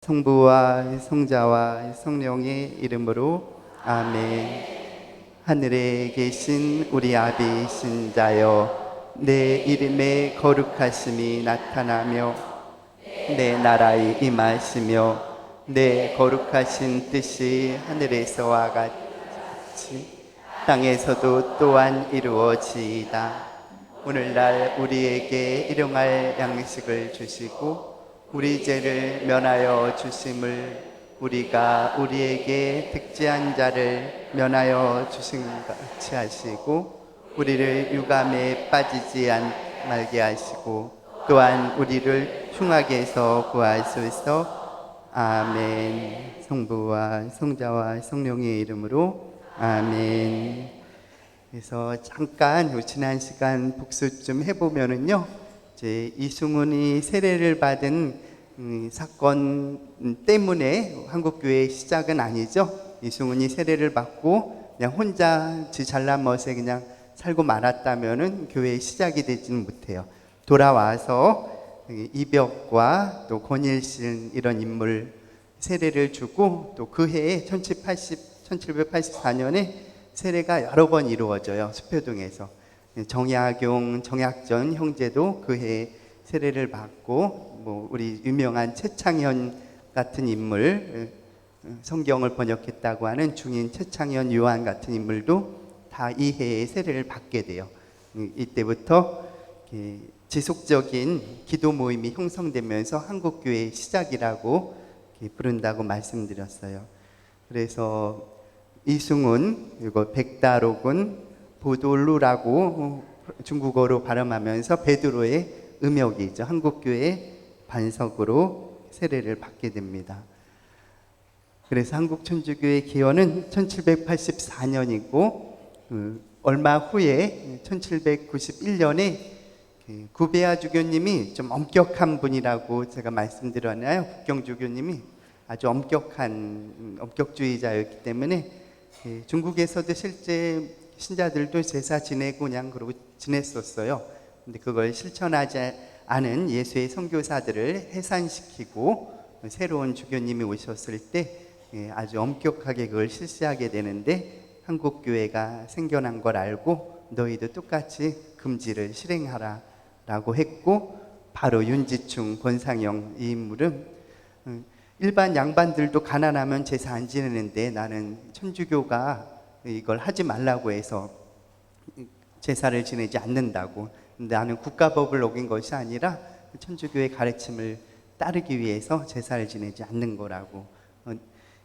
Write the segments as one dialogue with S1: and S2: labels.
S1: 성부와 성자와 성령의 이름으로 아멘. 하늘에 계신 우리 아비신 자여, 내 이름의 거룩하심이 나타나며 내 나라에 임하시며 내 거룩하신 뜻이 하늘에서와 같이 땅에서도 또한 이루어지이다. 오늘날 우리에게 일용할 양식을 주시고 우리 죄를 면하여 주심을 우리가 우리에게 득죄한 자를 면하여 주신 같이 하시고 우리를 유감에 빠지지 말게 하시고 또한 우리를 흉악에서 구하소서. 아멘. 성부와 성자와 성령의 이름으로 아멘. 그래서 잠깐 지난 시간 복습 좀 해보면은요, 이제 이승훈이 세례를 받은 사건 때문에 한국교회의 시작은 아니죠. 이승훈이 세례를 받고 그냥 혼자 지 잘난 멋에 그냥 살고 말았다면은 교회의 시작이 되지는 못해요. 돌아와서 이벽과 또 권일신 이런 인물 세례를 주고 또 그 해에 1784년에 세례가 여러 번 이루어져요. 수표동에서. 정약용, 정약전 형제도 그 해에 세례를 받고, 뭐 우리 유명한 최창현 같은 인물, 성경을 번역했다고 하는 중인 최창현, 요한 같은 인물도 다 이 해에 세례를 받게 돼요. 이때부터 지속적인 기도 모임이 형성되면서 한국교회의 시작이라고 부른다고 말씀드렸어요. 그래서 이승훈, 그리고 백다록은 보돌루라고 중국어로 발음하면서 베드로의 음역이죠. 한국교회 반석으로 세례를 받게 됩니다. 그래서 한국천주교의 기원은 1784년이고 얼마 후에 1791년에 구베아 주교님이 좀 엄격한 분이라고 제가 말씀드렸나요? 국경주교님이 아주 엄격주의자였기 때문에 중국에서도 실제 신자들도 제사 지내고 그냥 그러고 지냈었어요. 근데 그걸 실천하지 않은 예수의 선교사들을 해산시키고 새로운 주교님이 오셨을 때 아주 엄격하게 그걸 실시하게 되는데, 한국교회가 생겨난 걸 알고 너희도 똑같이 금지를 실행하라 라고 했고, 바로 윤지충, 권상영 이 인물은 일반 양반들도 가난하면 제사 안 지내는데 나는 천주교가 이걸 하지 말라고 해서 제사를 지내지 않는다고. 근데 나는 국가법을 어긴 것이 아니라 천주교의 가르침을 따르기 위해서 제사를 지내지 않는 거라고.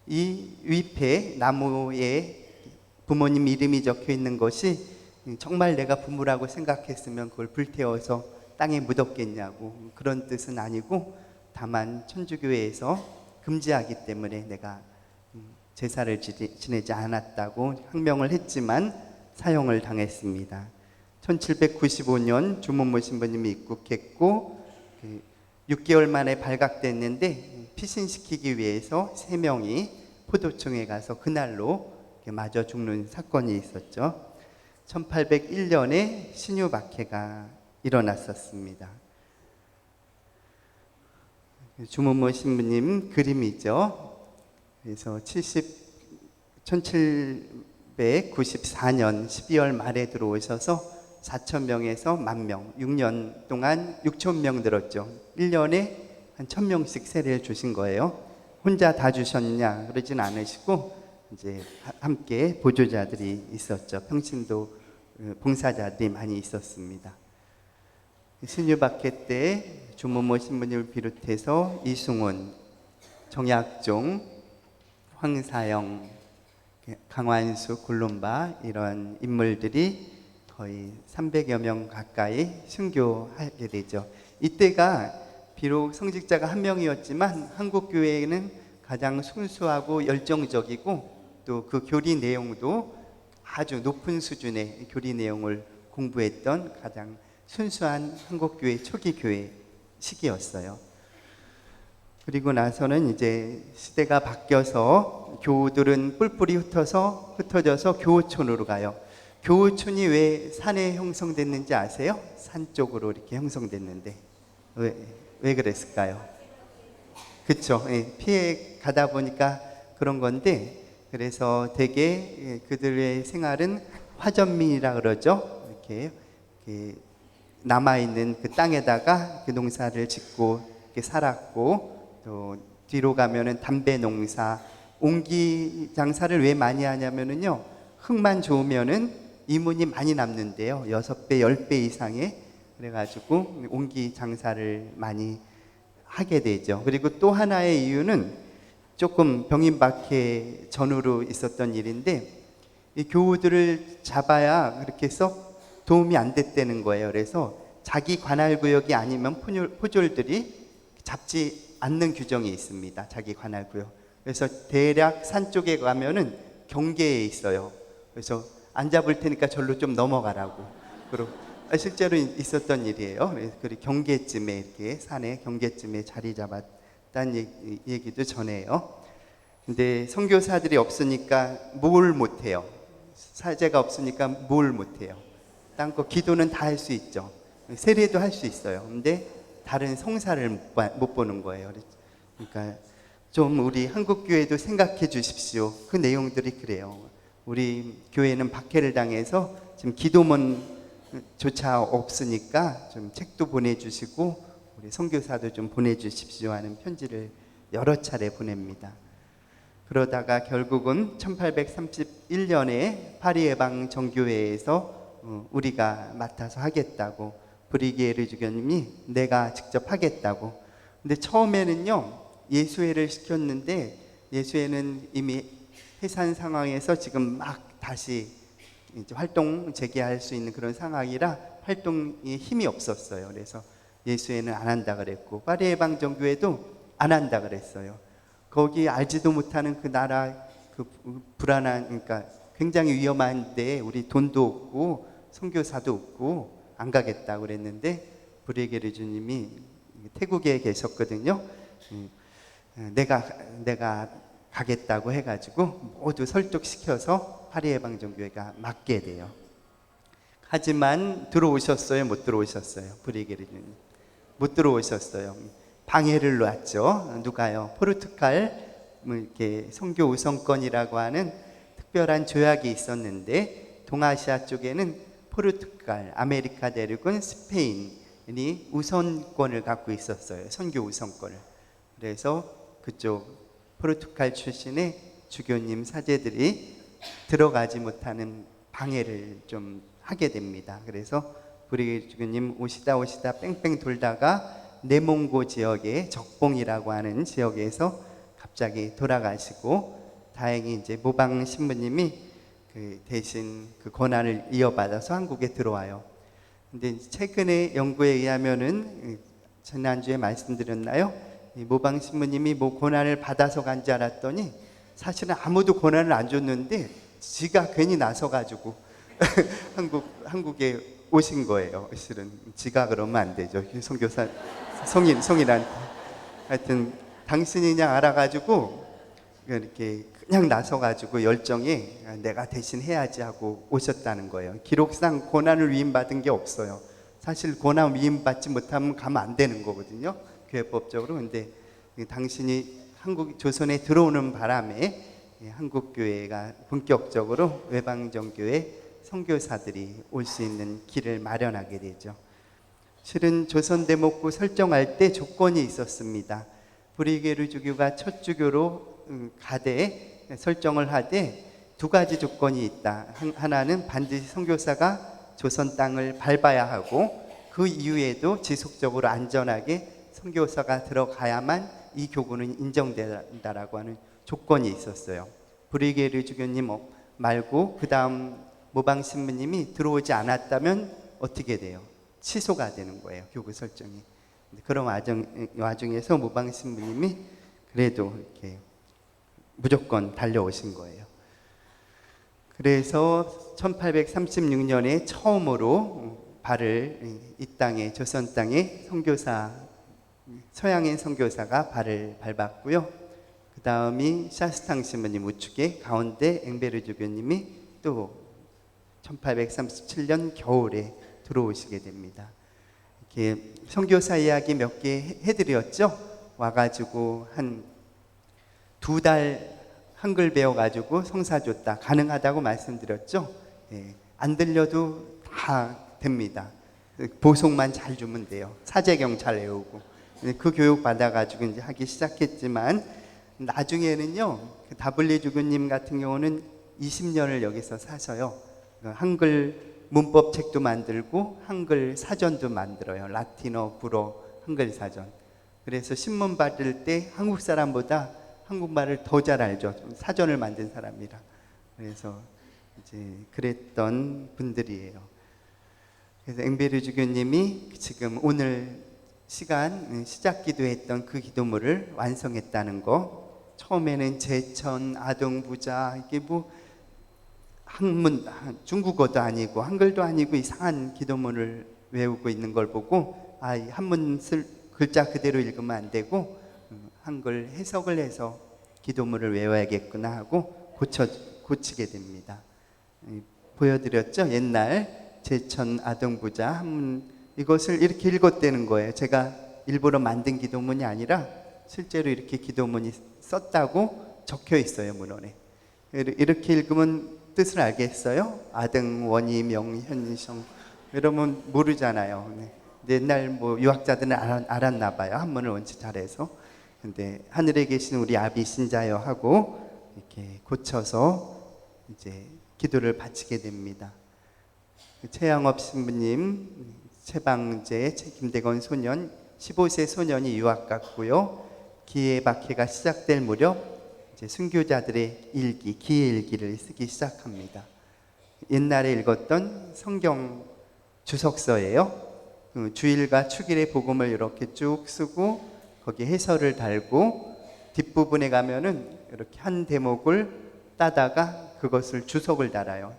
S1: 이 위패 나무에 부모님 이름이 적혀 있는 것이 정말 내가 부모라고 생각했으면 그걸 불태워서 땅에 묻었겠냐고, 그런 뜻은 아니고 다만 천주교회에서 금지하기 때문에 내가 제사를 지내지 않았다고 항명을 했지만 사형을 당했습니다. 1795년 주문모 신부님이 입국했고 6개월 만에 발각됐는데 피신시키기 위해서 3명이 포도청에 가서 그날로 맞아 죽는 사건이 있었죠. 1801년에 신유박해가 일어났었습니다. 주문모 신부님 그림이죠. 그래서 1794년 12월 말에 들어오셔서 4,000명에서 10,000명, 6년 동안 6,000명 들었죠. 1년에 한 1,000명씩 세례를 주신 거예요. 혼자 다 주셨냐 그러진 않으시고 이제 함께 보조자들이 있었죠. 평신도 봉사자들이 많이 있었습니다. 신유박해 때 주문모 신부님을 비롯해서 이승훈, 정약종, 황사영, 강완수, 굴lum바 이런 인물들이 거의 300여 명 가까이 순교하게 되죠. 이때가 비록 성직자가 한 명이었지만 한국교회에는 가장 순수하고 열정적이고 또 그 교리 내용도 아주 높은 수준의 교리 내용을 공부했던 가장 순수한 한국교회 초기 교회 시기였어요. 그리고 나서는 이제 시대가 바뀌어서 교우들은 뿔뿔이 흩어져서 교우촌으로 가요. 교우촌이 왜 산에 형성됐는지 아세요? 산 쪽으로 이렇게 형성됐는데 왜 그랬을까요? 그쵸. 예, 피해 가다 보니까 그런 건데, 그래서 되게 그들의 생활은 화전민이라 그러죠. 이렇게 남아있는 그 땅에다가 그 농사를 짓고 이렇게 살았고, 또 뒤로 가면은 담배 농사, 옹기 장사를 왜 많이 하냐면은요, 흙만 좋으면은 이문이 많이 남는데요. 6배, 10배 이상의. 그래가지고 옹기 장사를 많이 하게 되죠. 그리고 또 하나의 이유는 조금 병임박해 전후로 있었던 일인데, 이 교우들을 잡아야 그렇게 썩 도움이 안 됐다는 거예요. 그래서 자기 관할구역이 아니면 포졸들이 잡지 않는 규정이 있습니다. 자기 관할구역. 그래서 대략 산 쪽에 가면은 경계에 있어요. 그래서 안 잡을 테니까 절로 좀 넘어가라고. 그리고 실제로 있었던 일이에요. 그리고 경계쯤에, 이렇게 산에 경계쯤에 자리 잡았다는 얘기도 전해요. 근데 선교사들이 없으니까 뭘 못해요. 사제가 없으니까 뭘 못해요. 땅거 기도는 다 할 수 있죠. 세례도 할 수 있어요. 근데 다른 성사를 못 보는 거예요. 그러니까 좀 우리 한국 교회도 생각해 주십시오. 그 내용들이 그래요. 우리 교회는 박해를 당해서 지금 기도문조차 없으니까 좀 책도 보내주시고 우리 선교사도 좀 보내주십시오 하는 편지를 여러 차례 보냅니다. 그러다가 결국은 1831년에 파리 예방 정교회에서 우리가 맡아서 하겠다고, 브리게르 주교님이 내가 직접 하겠다고. 근데 처음에는요, 예수회를 시켰는데 예수회는 이미 해산 상황에서 지금 막 다시 이제 활동 재개할 수 있는 그런 상황이라 활동에 힘이 없었어요. 그래서 예수회는 안 한다 그랬고, 파리 예방 정교회도 안 한다 그랬어요. 거기 알지도 못하는 그 나라, 그 불안한, 그러니까 굉장히 위험한데 우리 돈도 없고 선교사도 없고 안 가겠다고 그랬는데, 브리게르 주님이 태국에 계셨거든요. 내가 가겠다고 해가지고 모두 설득시켜서 파리 예방정교회가 맡게 돼요. 하지만 들어오셨어요? 못 들어오셨어요? 브리게르 주님 못 들어오셨어요. 방해를 놨죠. 누가요? 포르투갈 이렇게 선교 우선권이라고 하는 특별한 조약이 있었는데, 동아시아 쪽에는 포르투갈, 아메리카 대륙은 스페인이 우선권을 갖고 있었어요. 선교 우선권을. 그래서 그쪽 포르투갈 출신의 주교님 사제들이 들어가지 못하는 방해를 좀 하게 됩니다. 그래서 브리게르 주교님 오시다 뺑뺑 돌다가 내몽고 지역의 적봉이라고 하는 지역에서 갑자기 돌아가시고, 다행히 이제 모방 신부님이 대신 그 권한을 이어받아서 한국에 들어와요. 근데 최근에 연구에 의하면은, 지난주에 말씀드렸나요? 모방 신부님이 뭐 권한을 받아서 간 줄 알았더니 사실은 아무도 권한을 안 줬는데 지가 괜히 나서가지고 한국에 오신 거예요. 실은 지가 그러면 안 되죠. 선교사 성인한테. 하여튼 당신이 그냥 알아가지고 이렇게 그냥 나서가지고 열정에 내가 대신 해야지 하고 오셨다는 거예요. 기록상 고난을 위임받은 게 없어요. 사실 고난 위임받지 못하면 가면 안 되는 거거든요, 교회법적으로. 근데 당신이 조선에 들어오는 바람에 한국 교회가 본격적으로 외방정교회 선교사들이 올 수 있는 길을 마련하게 되죠. 실은 조선대목구 설정할 때 조건이 있었습니다. 브리게르 주교가 첫 주교로 가되 설정을 하되 두 가지 조건이 있다. 하나는 반드시 선교사가 조선 땅을 밟아야 하고, 그 이후에도 지속적으로 안전하게 선교사가 들어가야만 이 교구는 인정된다라고 하는 조건이 있었어요. 브리게르 주교님 말고 그 다음 모방 신부님이 들어오지 않았다면 어떻게 돼요? 취소가 되는 거예요, 교구 설정이. 그런 와중에서 모방 신부님이 그래도 이렇게 무조건 달려오신 거예요. 그래서 1836년에 처음으로 발을 이 땅에, 조선 땅에 서양인 선교사가 발을 밟았고요. 그 다음이 샤스탕 신부님 우측에, 가운데 앵베르 주교님이 또 1837년 겨울에 들어오시게 됩니다. 이렇게 선교사 이야기 몇 개 해드렸죠. 와가지고 한 2달 한글 배워가지고 성사 줬다. 가능하다고 말씀드렸죠? 예, 안 들려도 다 됩니다. 보송만 잘 주면 돼요. 사제경 잘 외우고. 그 교육 받아가지고 이제 하기 시작했지만, 나중에는요, 그 다블리 주교님 같은 경우는 20년을 여기서 사셔요. 한글 문법 책도 만들고 한글 사전도 만들어요. 라틴어, 불어, 한글 사전. 그래서 신문 받을 때 한국 사람보다 한국말을 더 잘 알죠. 사전을 만든 사람이라. 그래서 이제 그랬던 분들이에요. 그래서 앵베르 주교님이 지금 오늘 시간 시작 기도했던 그 기도물을 완성했다는 거. 처음에는 제천, 아동부자, 이게 뭐 한문, 중국어도 아니고 한글도 아니고 이상한 기도문을 외우고 있는 걸 보고, 이 한문 글자 그대로 읽으면 안 되고 한글 해석을 해서 기도문을 외워야겠구나 하고 고치게 됩니다. 보여드렸죠? 옛날 제천 아동부자 한문, 이것을 이렇게 읽었다는 거예요. 제가 일부러 만든 기도문이 아니라 실제로 이렇게 기도문이 썼다고 적혀 있어요, 문헌에. 이렇게 읽으면 뜻을 알겠어요? 아등, 원이, 명, 현성. 여러분 모르잖아요. 옛날 뭐 유학자들은 알았나 봐요. 한문을 원체 잘해서. 근데 하늘에 계신 우리 아비 신자여 하고 이렇게 고쳐서 이제 기도를 바치게 됩니다. 최양업 신부님, 최방재, 김대건 소년, 15세 소년이 유학 갔고요. 기해 박해가 시작될 무렵 이제 순교자들의 일기, 기해 일기를 쓰기 시작합니다. 옛날에 읽었던 성경 주석서예요. 주일과 축일의 복음을 이렇게 쭉 쓰고 거기에 해설을 달고 뒷부분에 가면은 이렇게 한 대목을 따다가 그것을 주석을 달아요.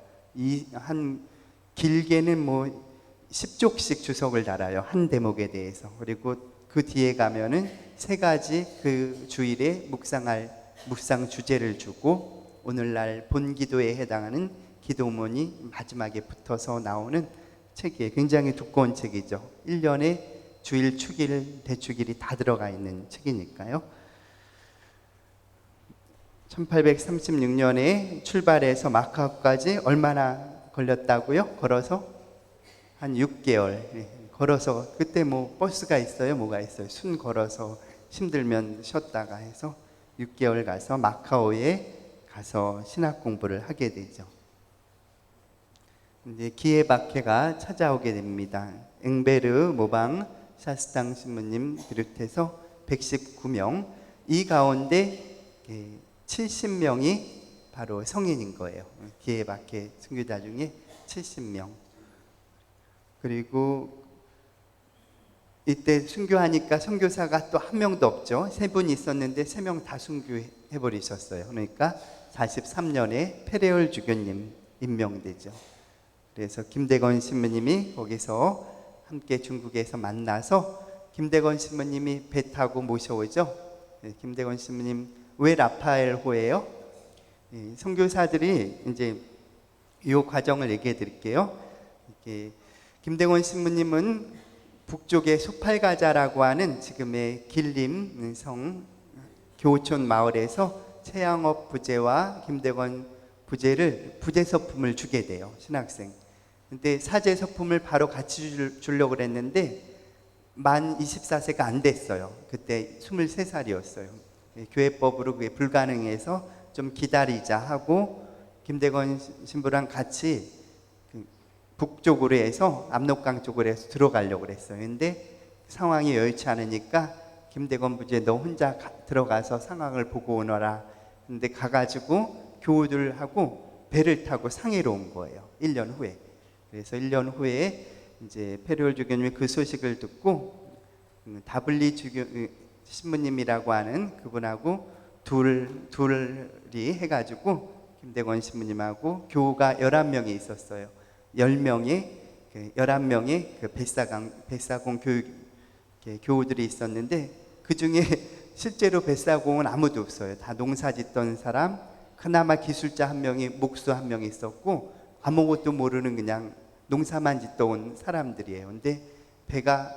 S1: 한 길게는 뭐 10쪽씩 주석을 달아요. 한 대목에 대해서. 그리고 그 뒤에 가면은 3가지 그 주일에 묵상 주제를 주고 오늘날 본기도에 해당하는 기도문이 마지막에 붙어서 나오는 책이에요. 굉장히 두꺼운 책이죠. 1년에 주일, 축일, 대축일이 다 들어가 있는 책이니까요. 1836년에 출발해서 마카오까지 얼마나 걸렸다고요? 걸어서 한 6개월. 걸어서, 그때 뭐 버스가 있어요? 뭐가 있어요? 순 걸어서 힘들면 쉬었다가 해서 6개월 가서 마카오에 가서 신학 공부를 하게 되죠. 이제 기해 박해가 찾아오게 됩니다. 앵베르, 모방, 샤스탕 신부님 비롯해서 119명, 이 가운데 70명이 바로 성인인 거예요. 기해 박해 순교자 중에 70명. 그리고 이때 순교하니까 선교사가 또 한 명도 없죠. 3분 있었는데 3명 다 순교해 버리셨어요. 그러니까 43년에 페레올 주교님 임명되죠. 그래서 김대건 신부님이 거기서 함께 중국에서 만나서 김대건 신부님이 배 타고 모셔오죠. 김대건 신부님 왜 라파엘호예요? 선교사들이 이제 이 과정을 얘기해 드릴게요. 김대건 신부님은 북쪽의 소팔가자라고 하는 지금의 길림성 교촌 마을에서 최양업 부제와 김대건 부제 서품을 주게 돼요. 신학생. 근데 사제 서품을 바로 같이 주려고 그랬는데 만 24세가 안 됐어요. 그때 23살이었어요. 교회법으로 그게 불가능해서 좀 기다리자 하고 김대건 신부랑 같이 북쪽으로 해서 압록강 쪽으로 해서 들어가려고 그랬어요. 근데 상황이 여의치 않으니까 김대건 부제 너 혼자 들어가서 상황을 보고 오너라. 근데 가가지고 교우들하고 배를 타고 상해로 온 거예요. 1년 후에. 그래서 1년 후에 이제 페레올 주교님이 그 소식을 듣고 다블리 주교 신부님이라고 하는 그분하고 둘이 해가지고 김대건 신부님하고 교우가 11명이 있었어요. 11명의 그 뱃사공 교우들이 있었는데 그 중에 실제로 뱃사공은 아무도 없어요. 다 농사 짓던 사람, 그나마 기술자 한 명이, 목수 한 명이 있었고 아무것도 모르는 그냥 농사만 짓던 온 사람들이에요. 근데 배가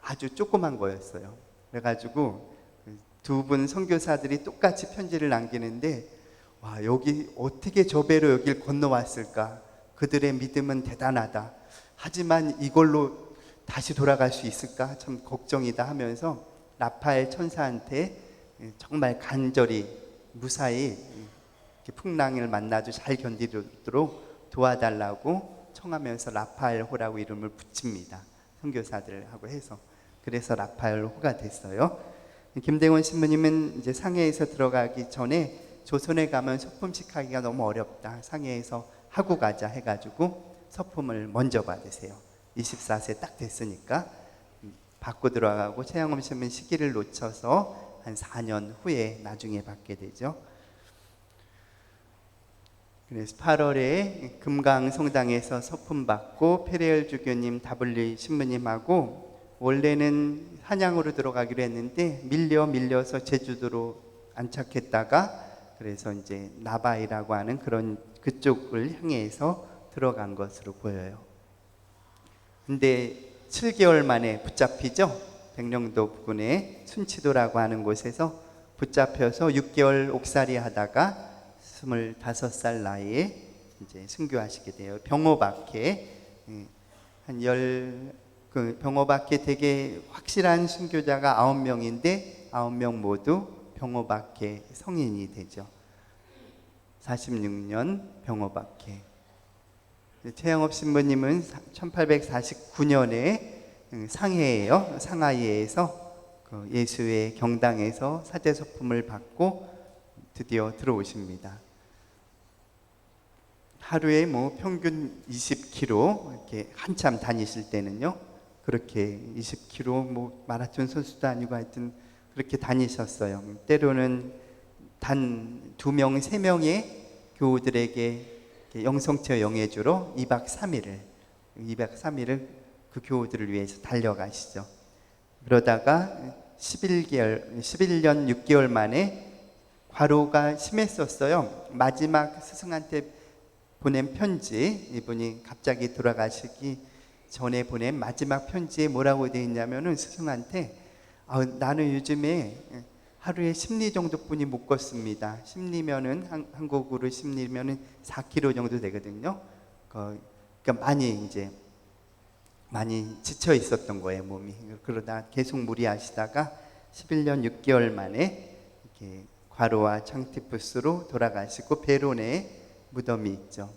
S1: 아주 조그만 거였어요. 그래가지고 두 분 선교사들이 똑같이 편지를 남기는데, 와, 여기 어떻게 저 배로 여길 건너왔을까? 그들의 믿음은 대단하다. 하지만 이걸로 다시 돌아갈 수 있을까? 참 걱정이다 하면서 라파엘 천사한테 정말 간절히 무사히 풍랑을 만나도 잘 견디도록 도와달라고 청하면서 라파엘호라고 이름을 붙입니다. 선교사들하고 해서. 그래서 라파엘호가 됐어요. 김대원 신부님은 이제 상해에서 들어가기 전에 조선에 가면 소품식 하기가 너무 어렵다. 상해에서 하고 가자 해가지고 서품을 먼저 받으세요. 24세 딱 됐으니까 받고 들어가고, 최영엄 신부는 시기를 놓쳐서 한 4년 후에 나중에 받게 되죠. 그래서 8월에 금강 성당에서 서품 받고 페레얼 주교님, 다블리 신부님하고 원래는 한양으로 들어가기로 했는데 밀려서 제주도로 안착했다가, 그래서 이제 나바이라고 하는 그런 그쪽을 향해서 들어간 것으로 보여요. 근데 7개월 만에 붙잡히죠. 백령도 부근의 순치도라고 하는 곳에서 붙잡혀서 6개월 옥살이 하다가 25살 나이에 이제 순교하시게 돼요. 병호박해, 그 병호박해 되게 확실한 순교자가 9명인데 9명 모두 병호박해 성인이 되죠. 46년 병호박해. 최영업 신부님은 1849년에 상해예요. 상하이에서 그 예수의 경당에서 사제소품을 받고 드디어 들어오십니다. 하루에 뭐 평균 20km 이렇게 한참 다니실 때는요, 그렇게 20km 뭐 마라톤 선수도 아니고 하여튼 그렇게 다니셨어요. 때로는 단 2명, 3명의 교우들에게 영성체어 영해주로 2박 3일을 그 교우들을 위해서 달려가시죠. 그러다가 11년 6개월 만에 과로가 심했었어요. 마지막 스승한테 보낸 편지, 이분이 갑자기 돌아가시기 전에 보낸 마지막 편지에 뭐라고 되어 있냐면은, 스승한테 나는 요즘에 하루에 10리 정도뿐이 못 걷습니다. 10리면은 한국으로 10리면은 4km 정도 되거든요. 그러니까 많이 지쳐 있었던 거예요, 몸이. 그러다 계속 무리하시다가 11년 6개월 만에 이렇게 과로와 창티푸스로 돌아가시고 베론에 무덤이 있죠.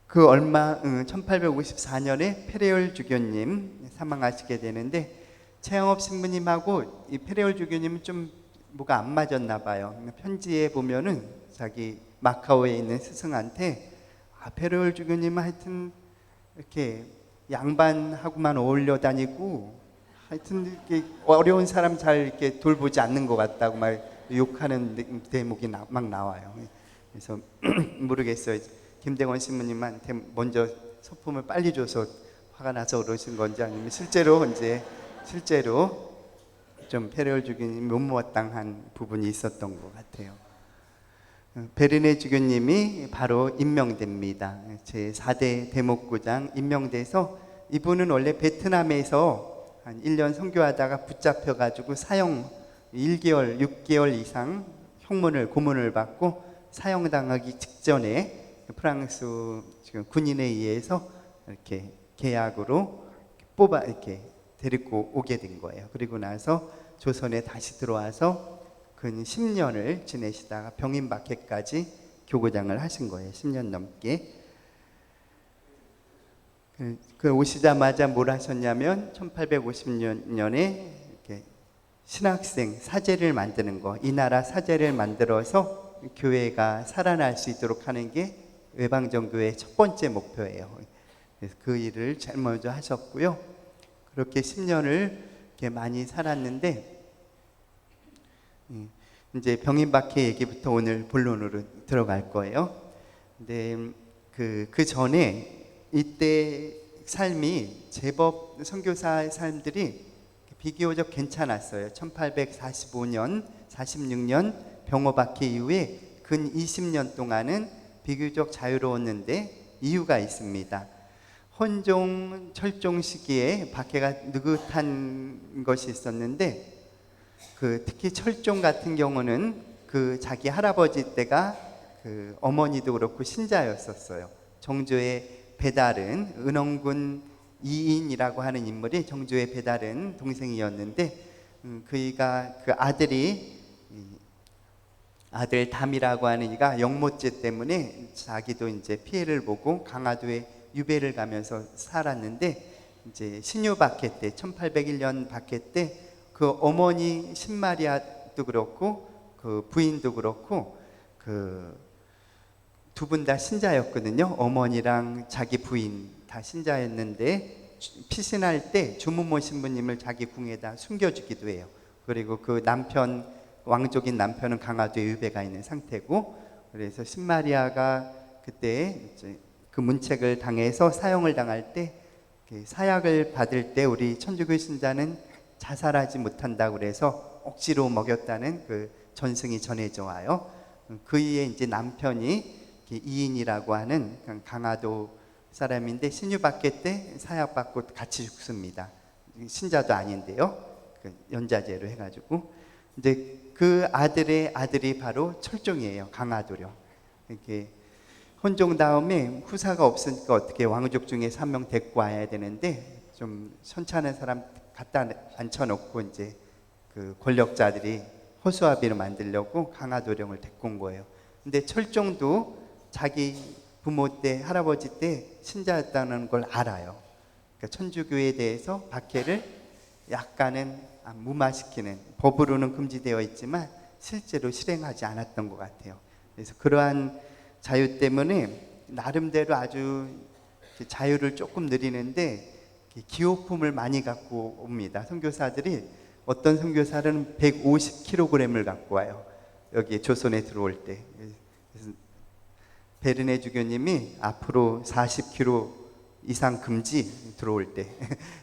S1: 그 얼마 1854년에 페레올 주교님 사망하시게 되는데, 최영업 신부님하고 이 페레올 주교님은 좀 뭐가 안 맞았나 봐요. 편지에 보면은 자기 마카오에 있는 스승한테 페레올 주교님은 하여튼 이렇게 양반하고만 어울려 다니고 하여튼 이렇게 어려운 사람 잘 이렇게 돌보지 않는 것 같다고 막 욕하는 대목이 막 나와요. 그래서 모르겠어요. 김대원 신부님한테 먼저 소품을 빨리 줘서 화가 나서 그러신 건지, 아니면 실제로 좀 페레올 주교님이 못마땅한 부분이 있었던 것 같아요. 베르네 주교님이 바로 임명됩니다. 제4대 대목구장 임명돼서, 이분은 원래 베트남에서 한 1년 선교하다가 붙잡혀가지고 사형 1개월, 6개월 이상 고문을 받고 사형당하기 직전에 프랑스 지금 군인에 의해서 이렇게 계약으로 이렇게 데리고 오게 된 거예요. 그리고 나서 조선에 다시 들어와서 근 10년을 지내시다가 병인박해까지 교구장을 하신 거예요. 10년 넘게. 그 오시자마자 뭘 하셨냐면 1850년에 이렇게 신학생 사제를 만드는 거, 이 나라 사제를 만들어서 교회가 살아날 수 있도록 하는 게 외방전교회의 첫 번째 목표예요. 그래서 그 일을 제일 먼저 하셨고요. 그렇게 10년을 이렇게 많이 살았는데, 이제 병인박해 얘기부터 오늘 본론으로 들어갈 거예요. 근데 그 전에 이때 삶이 제법 선교사 삶들이 비교적 괜찮았어요. 1845년, 46년 병호박해 이후에 근 20년 동안은 비교적 자유로웠는데 이유가 있습니다. 헌종 철종 시기에 박해가 느긋한 것이 있었는데, 특히 철종 같은 경우는 자기 할아버지 때가 어머니도 그렇고 신자였었어요. 정조의 배달은 은원군 이인이라고 하는 인물이 정조의 배달은 동생이었는데 그이가 아들 담이라고 하는 이가 영모죄 때문에 자기도 이제 피해를 보고 강화도에 유배를 가면서 살았는데 이제 신유박해 때 1801년 박해 때 어머니 신마리아도 그렇고 부인도 그렇고 두 분 다 신자였거든요. 어머니랑 자기 부인 다 신자였는데 피신할 때 주무모 신부님을 자기 궁에다 숨겨주기도 해요. 그리고 왕족인 남편은 강화도에 유배가 있는 상태고, 그래서 신마리아가 그때 이제 그 문책을 당해서 사형을 당할 때 사약을 받을 때 우리 천주교 신자는 자살하지 못한다고 그래서 억지로 먹였다는 전승이 전해져 와요. 그의 이제 남편이 이인이라고 하는 강화도 사람인데 신유박해 때 사약받고 같이 죽습니다. 신자도 아닌데요. 연자제로 해가지고 이제 그 아들의 아들이 바로 철종이에요. 강화도령. 이렇게 헌종 다음에 후사가 없으니까 어떻게 왕족 중에서 한 명 데리고 와야 되는데 좀 천찮은 사람 갖다 앉혀놓고 이제 권력자들이 허수아비로 만들려고 강화도령을 데리고 온 거예요. 근데 철종도 자기 부모 때 할아버지 때 신자였다는 걸 알아요. 그러니까 천주교에 대해서 박해를 약간은 무마시키는, 법으로는 금지되어 있지만 실제로 실행하지 않았던 것 같아요. 그래서 그러한 자유 때문에 나름대로 아주 자유를 조금 누리는데 기호품을 많이 갖고 옵니다. 선교사들이 어떤 선교사는 150kg을 갖고 와요. 여기 조선에 들어올 때. 그래서 베르네 주교님이 앞으로 40kg 이상 금지 들어올 때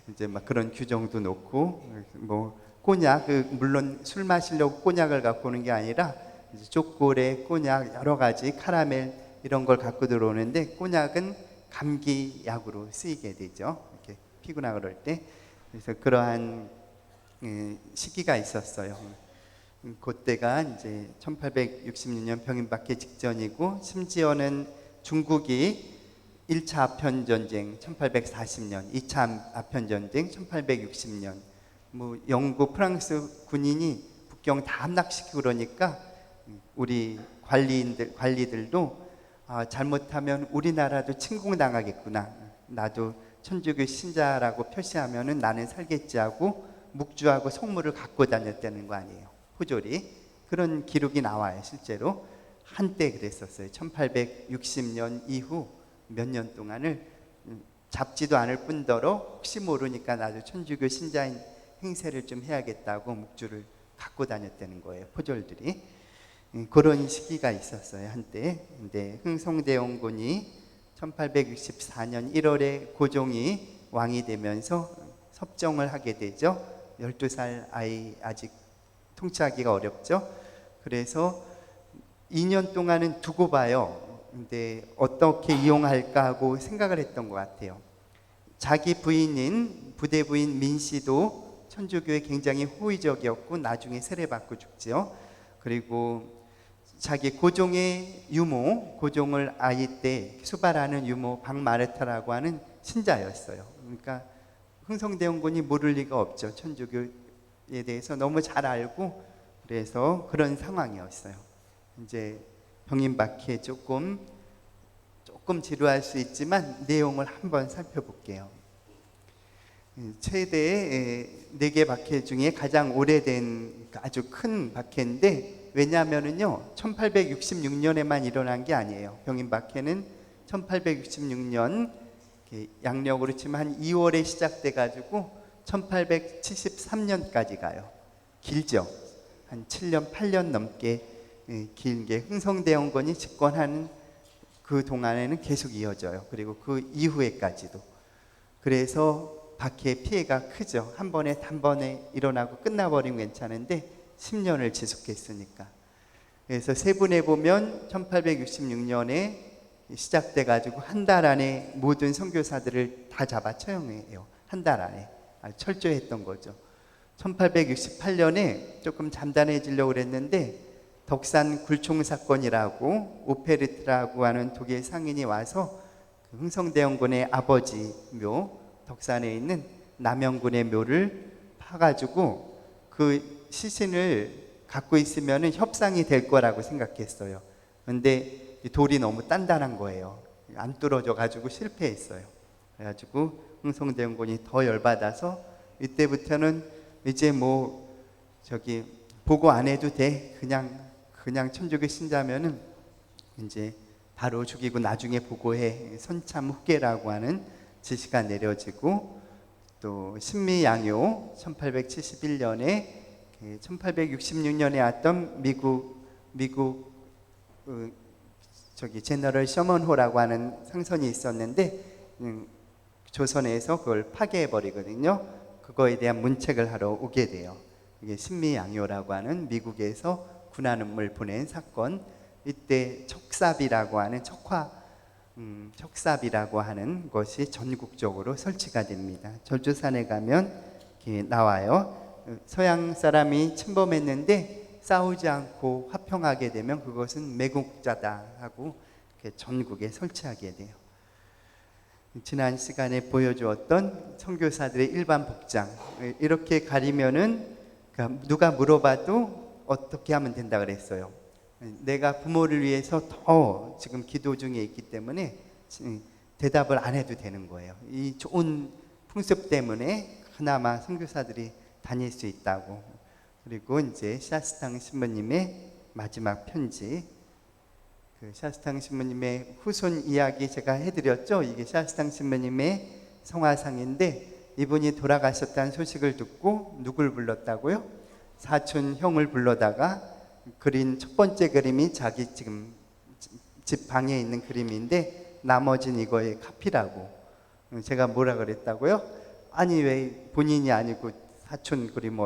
S1: 이제 막 그런 규정도 놓고, 뭐 꼬냑, 물론 술 마시려고 꼬냑을 갖고 오는 게 아니라 이제 초콜릿, 꼬냑, 여러 가지 카라멜 이런 걸 갖고 들어오는데, 꼬냑은 감기 약으로 쓰이게 되죠. 이렇게 피곤하 그럴 때. 그래서 그러한 시기가 있었어요. 그때가 이제 1866년 병임박해 직전이고, 심지어는 중국이 1차 아편전쟁 1840년, 2차 아편전쟁 1860년, 뭐 영국, 프랑스 군인이 북경 다 함락시키고 그러니까 우리 관리들도 잘못하면 우리나라도 침공당하겠구나, 나도 천주교 신자라고 표시하면은 나는 살겠지 하고 묵주하고 성물을 갖고 다녔다는 거 아니에요. 포졸이. 그런 기록이 나와요. 실제로 한때 그랬었어요. 1860년 이후 몇 년 동안을 잡지도 않을 뿐더러 혹시 모르니까 나도 천주교 신자인 행세를 좀 해야겠다고 묵주를 갖고 다녔다는 거예요. 포졸들이. 그런 시기가 있었어요. 한때. 근데 흥성대원군이 1864년 1월에 고종이 왕이 되면서 섭정을 하게 되죠. 12살 아이 아직 통치하기가 어렵죠. 그래서 2년 동안은 두고 봐요. 근데 어떻게 이용할까 하고 생각을 했던 것 같아요. 자기 부인인 부대 부인 민씨도 천주교에 굉장히 호의적이었고 나중에 세례받고 죽죠. 그리고 자기 고종의 유모, 고종을 아이 때 수발하는 유모 박마르타라고 하는 신자였어요. 그러니까 흥성대원군이 모를 리가 없죠. 천주교에 대해서 너무 잘 알고, 그래서 그런 상황이었어요. 이제 병임박해 조금 지루할 수 있지만 내용을 한번 살펴볼게요. 최대 4개 박해 중에 가장 오래된 아주 큰 박해인데, 왜냐하면은요 1866년에만 일어난 게 아니에요. 병임박해는 1866년 양력으로 치면 한 2월에 시작돼 가지고 1873년까지 가요. 길죠. 한 7년 8년 넘게 길게 흥성대원군이 집권하는 그 동안에는 계속 이어져요. 그리고 그 이후에까지도. 그래서 박해의 피해가 크죠. 한 번에 단번에 일어나고 끝나버리면 괜찮은데 10년을 지속했으니까. 그래서 세분해 보면 1866년에 시작돼 가지고 한 달 안에 모든 선교사들을 다 잡아 처형해요. 한 달 안에. 철저했던 거죠. 1868년에 조금 잠잠해지려고 그랬는데 덕산 굴총 사건이라고 오페르트라고 하는 독일 상인이 와서 그 흥성대원군의 아버지 묘 덕산에 있는 남영군의 묘를 파가지고 그 시신을 갖고 있으면 협상이 될 거라고 생각했어요. 근데 돌이 너무 단단한 거예요. 안 뚫어져 가지고 실패했어요. 그래가지고 흥성대원군이 더 열받아서 이때부터는 이제 뭐 저기 보고 안 해도 돼. 그냥 천주교 신자면은 이제 바로 죽이고 나중에 보고해. 선참 후계라고 하는 지시가 내려지고, 또 신미양요 1871년에 1866년에 왔던 미국 저기 제너럴 셔먼호라고 하는 상선이 있었는데 조선에서 그걸 파괴해 버리거든요. 그거에 대한 문책을 하러 오게 돼요. 이게 신미양요라고 하는 미국에서 군함을 보낸 사건. 이때 척삽이라고 하는 척삽이라고 하는 것이 전국적으로 설치가 됩니다. 절주산에 가면 이렇게 나와요. 서양 사람이 침범했는데 싸우지 않고 화평하게 되면 그것은 매국자다 하고 이렇게 전국에 설치하게 돼요. 지난 시간에 보여주었던 선교사들의 일반 복장, 이렇게 가리면은 누가 물어봐도 어떻게 하면 된다 그랬어요. 내가 부모를 위해서 더 지금 기도 중에 있기 때문에 대답을 안 해도 되는 거예요. 이 좋은 풍습 때문에 그나마 선교사들이 다닐 수 있다고. 그리고 이제 샤스탕 신부님의 마지막 편지, 그 샤스탕 신부님의 후손 이야기 제가 해드렸죠. 이게 샤스탕 신부님의 성화상인데, 이분이 돌아가셨다는 소식을 듣고 누굴 불렀다고요? 사촌 형을 불러다가 그린 첫 번째 그림이 자기 지금 집 방에 있는 그림인데 나머지는 이거의 카피라고. 제가 뭐라 그랬다고요? 아니 왜 본인이 아니고 사촌 그림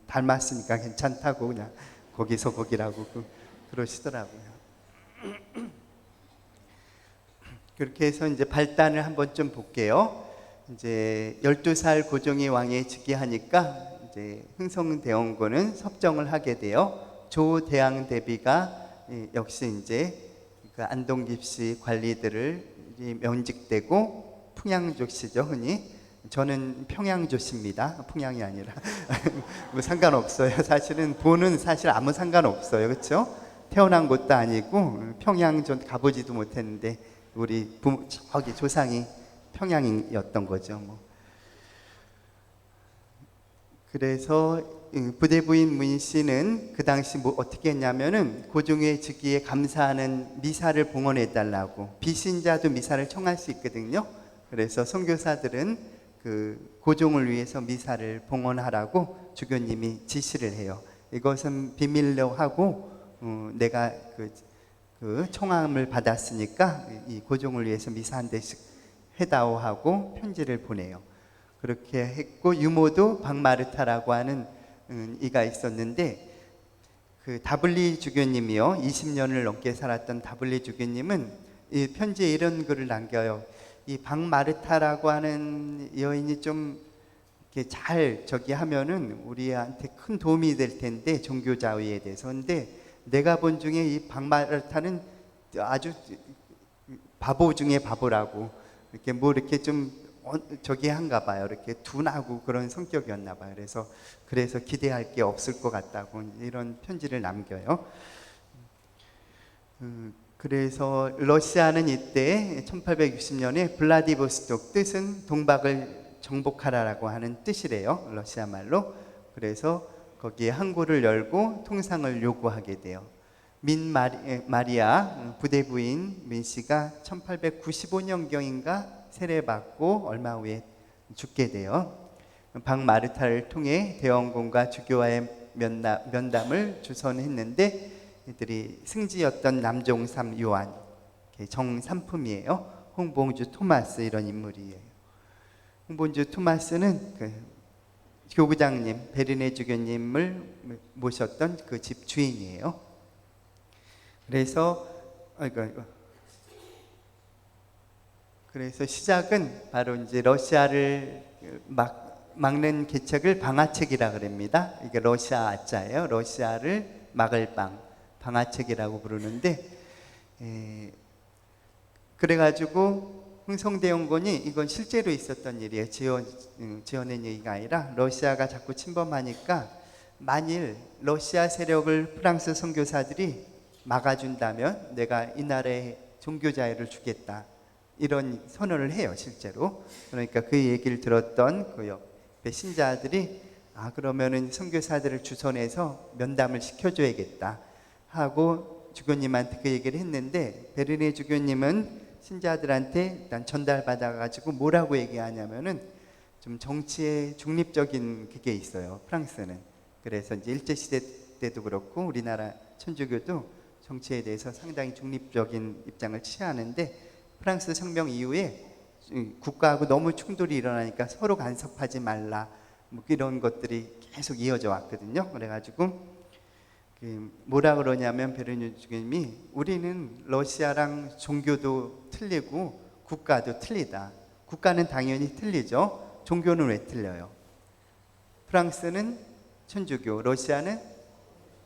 S1: 닮았으니까 괜찮다고 그냥 거기서 거기라고 그러시더라고요. 그렇게 해서 이제 발단을 한번 좀 볼게요. 이제 12살 고종이 왕에 즉위하니까 이제 흥성대원군은 섭정을 하게 돼요. 조대왕 대비가 역시 이제 그 안동깁시 관리들을 면직되고 풍양조씨죠, 흔히. 저는 평양조씨입니다. 풍양이 아니라. 뭐 상관없어요. 사실은 보는 사실 아무 상관없어요. 그렇죠? 태어난 곳도 아니고 평양 전 가보지도 못했는데 우리 저기 조상이 평양이었던 거죠. 뭐. 그래서 부대부인 문씨는 그 당시 뭐 어떻게 했냐면은 고종의 즉위에 감사하는 미사를 봉헌해 달라고. 비신자도 미사를 청할 수 있거든요. 그래서 선교사들은 그 고종을 위해서 미사를 봉헌하라고 주교님이 지시를 해요. 이것은 비밀로 하고 내가 그 청함을 받았으니까 이 고종을 위해서 미사 한 대씩 해다오 하고 편지를 보내요. 그렇게 했고, 유모도 박마르타라고 하는 이가 있었는데, 그 다블리 주교님이요, 20년을 넘게 살았던 다블리 주교님은 이 편지에 이런 글을 남겨요. 이 박마르타라고 하는 여인이 좀 이렇게 잘 저기 하면은 우리한테 큰 도움이 될 텐데, 종교 자유에 대해서. 근데 내가 본 중에 이 박마르타는 아주 바보 중에 바보라고, 이렇게 뭐 이렇게 좀 저기 한가 봐요. 이렇게 둔하고 그런 성격이었나 봐요. 그래서 기대할 게 없을 것 같다고 이런 편지를 남겨요. 그래서 러시아는 이때 1860년에 블라디보스톡, 뜻은 동박을 정복하라라고 하는 뜻이래요. 러시아 말로. 그래서 거기에 항구를 열고 통상을 요구하게 돼요. 마리아 부대부인 민 씨가 1895년경인가 세례받고 얼마 후에 죽게 돼요. 박마르타를 통해 대원군과 주교와의 면담을 주선했는데, 이들이 승지였던 남종삼 요한, 정삼품이에요. 홍봉주 토마스 이런 인물이에요. 홍봉주 토마스는 그 교구장님 베르네 주교님을 모셨던 그 집 주인이에요. 그래서 시작은 바로 이제 러시아를 막 막는 개척을 방아책이라 그럽니다. 이게 러시아 아자예요. 러시아를 막을 방아책이라고 부르는데, 그래가지고 흥성대원군이, 이건 실제로 있었던 일이에요. 지어낸 얘기가 아니라, 러시아가 자꾸 침범하니까 만일 러시아 세력을 프랑스 선교사들이 막아준다면 내가 이 나라에 종교 자유를 주겠다, 이런 선언을 해요, 실제로. 그러니까 그 얘기를 들었던 그 옆에 신자들이, 그러면은 선교사들을 주선해서 면담을 시켜줘야겠다 하고 주교님한테 그 얘기를 했는데, 베르네 주교님은 신자들한테 일단 전달받아가지고 뭐라고 얘기하냐면은, 좀 정치에 중립적인 그게 있어요, 프랑스는. 그래서 이제 일제시대 때도 그렇고 우리나라 천주교도 정치에 대해서 상당히 중립적인 입장을 취하는데, 프랑스 혁명 이후에 국가하고 너무 충돌이 일어나니까 서로 간섭하지 말라, 뭐 이런 것들이 계속 이어져 왔거든요. 그래가지고 뭐라 그러냐면, 베르뉴 주교님이 우리는 러시아랑 종교도 틀리고 국가도 틀리다. 국가는 당연히 틀리죠. 종교는 왜 틀려요? 프랑스는 천주교, 러시아는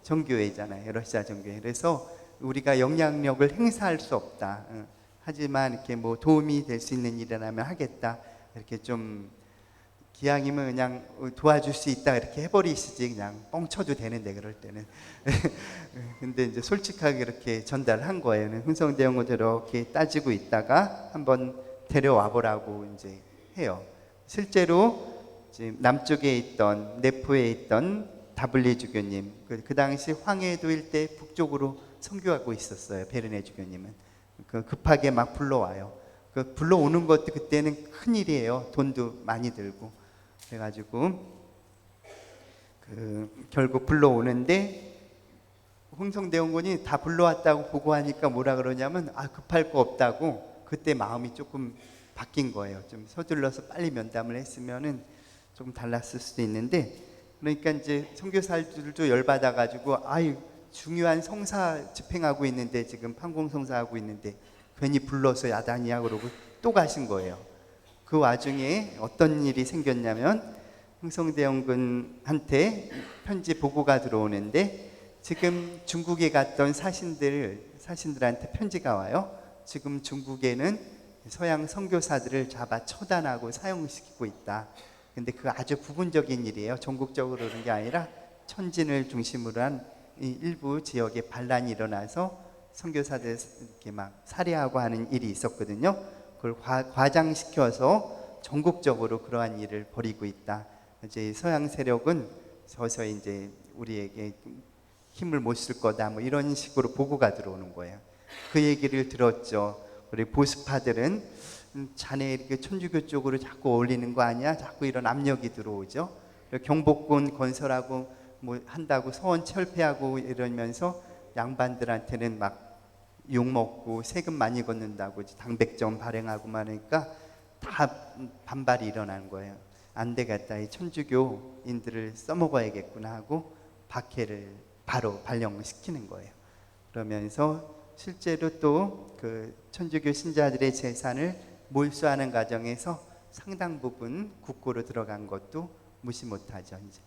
S1: 정교회잖아요. 러시아 정교회. 그래서 우리가 영향력을 행사할 수 없다. 하지만 이렇게 뭐 도움이 될 수 있는 일이라면 하겠다, 이렇게 좀 기왕이면 그냥 도와줄 수 있다 이렇게 해버리시지, 그냥 뻥쳐도 되는데 그럴 때는. 근데 이제 솔직하게 이렇게 전달한 거예요. 흥성대원군 이렇게 따지고 있다가 한번 데려와 보라고 이제 해요. 실제로 지금 남쪽에 있던, 내포에 있던 다블리 주교님, 그 당시 황해도 일대 북쪽으로 선교하고 있었어요. 베르네 주교님은 급하게 막 불러와요. 그 불러오는 것도 그때는 큰 일이에요. 돈도 많이 들고. 그래가지고 결국 불러오는데, 흥성대원군이 다 불러왔다고 보고하니까 뭐라 그러냐면, 급할 거 없다고. 그때 마음이 조금 바뀐 거예요. 좀 서둘러서 빨리 면담을 했으면은 조금 달랐을 수도 있는데, 그러니까 이제 선교사들도 열받아가지고, 중요한 성사 집행하고 있는데, 지금 판공성사하고 있는데 괜히 불러서 야단이야 그러고 또 가신 거예요. 그 와중에 어떤 일이 생겼냐면, 흥성대원군한테 편지 보고가 들어오는데, 지금 중국에 갔던 사신들한테 편지가 와요. 지금 중국에는 서양 선교사들을 잡아 처단하고 사형시키고 있다. 근데 그 아주 부분적인 일이에요. 전국적으로 그런 게 아니라 천진을 중심으로 한 일부 지역에 반란이 일어나서 선교사들 이렇게 막 살해하고 하는 일이 있었거든요. 그걸 과장시켜서 전국적으로 그러한 일을 벌이고 있다. 이제 서양 세력은 서서히 이제 우리에게 힘을 못 쓸 거다, 뭐 이런 식으로 보고가 들어오는 거예요. 그 얘기를 들었죠. 우리 보수파들은 자네 이렇게 천주교 쪽으로 자꾸 어울리는 거 아니야? 자꾸 이런 압력이 들어오죠. 경복궁 건설하고 뭐 한다고 서원 철폐하고 이러면서 양반들한테는 막 욕먹고 세금 많이 걷는다고 당백점 발행하고만 하니까 다 반발이 일어나는 거예요. 안 되겠다, 이 천주교인들을 써먹어야겠구나 하고 박해를 바로 발령시키는 거예요. 그러면서 실제로 또 그 천주교 신자들의 재산을 몰수하는 과정에서 상당 부분 국고로 들어간 것도 무시 못하죠. 이제